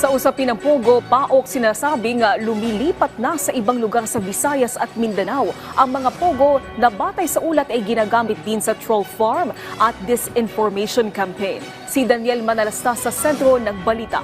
Sa usapin ng Pogo, PAOK sinasabing lumilipat na sa ibang lugar sa Visayas at Mindanao. Ang mga Pogo na batay sa ulat ay ginagamit din sa troll farm at disinformation campaign. Si Daniel Manalastas sa sentro ng balita.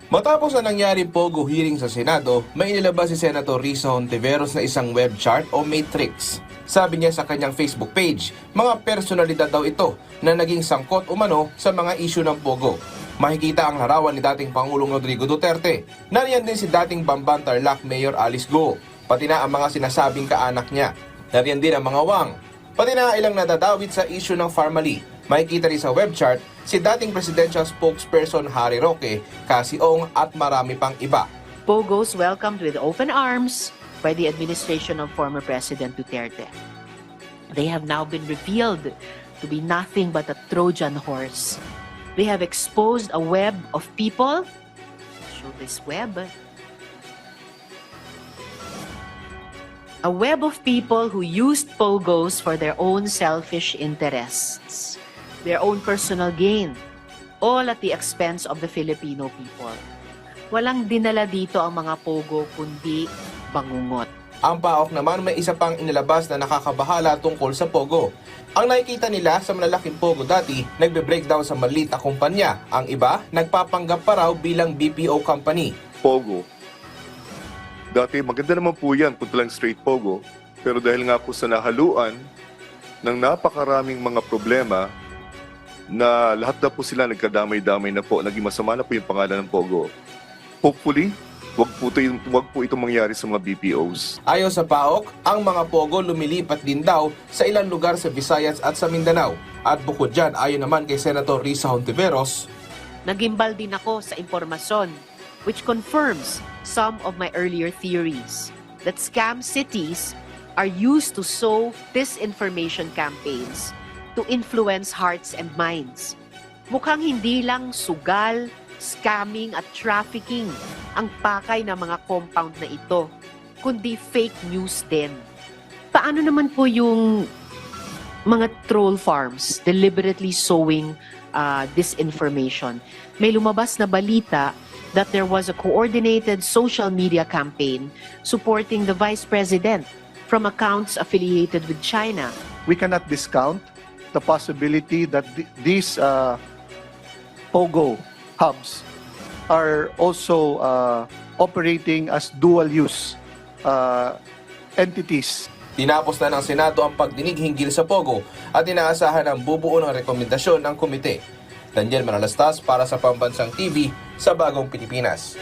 Matapos na nangyari Pogo hearing sa Senado, may inilabas si Senator Risa Hontiveros na isang web chart o matrix. Sabi niya sa kanyang Facebook page, mga personalidad daw ito na naging sangkot umano sa mga issue ng Pogo. Makikita ang larawan ni dating Pangulong Rodrigo Duterte. Nariyan din si dating Bamban Tarlac Mayor Alice Go, pati na ang mga sinasabing kaanak niya. Nariyan din ang mga wang, pati na ilang nadadawit sa issue ng Pharmaly. Makikita rin sa web chart si dating presidential spokesperson Harry Roque, Cassie Ong at marami pang iba. Pogos welcomed with open arms by the administration of former President Duterte. They have now been revealed to be nothing but a Trojan horse. They have exposed a web of people. Show this web. A web of people who used Pogos for their own selfish interests, their own personal gain, all at the expense of the Filipino people. Walang dinala dito ang mga Pogo kundi bangungot. Ang PAOK naman may isa pang inilabas na nakakabahala tungkol sa Pogo. Ang nakikita nila sa malalaking Pogo dati, nagbe-breakdown sa maliit na kumpanya. Ang iba, nagpapanggap pa raw bilang BPO company. Pogo. Dati maganda naman po yan, punta lang straight Pogo. Pero dahil nga po sa nahaluan ng napakaraming mga problema na lahat na po sila nagkadamay-damay na po, naging masama na po yung pangalan ng Pogo. Hopefully, wag po ito mangyari sa mga BPOs. Ayon sa PAOK, ang mga Pogo lumilipat din daw sa ilang lugar sa Visayas at sa Mindanao. At bukod dyan, ayon naman kay Senator Risa Hontiveros, Nagimbal din ako sa impormasyon which confirms some of my earlier theories that scam cities are used to sow disinformation campaigns to influence hearts and minds. Mukhang hindi lang sugal, scamming at trafficking ang pakay ng mga compound na ito, kundi fake news din. Paano naman po yung mga troll farms deliberately sowing disinformation? May lumabas na balita that there was a coordinated social media campaign supporting the Vice President from accounts affiliated with China. We cannot discount the possibility that these Pogo hubs are also operating as dual-use entities. tinapos na ng Senado ang pagdinig hinggil sa Pogo at inaasahan ang bubuo ng rekomendasyon ng komite. Daniel Manalastas para sa Pambansang TV sa Bagong Pilipinas.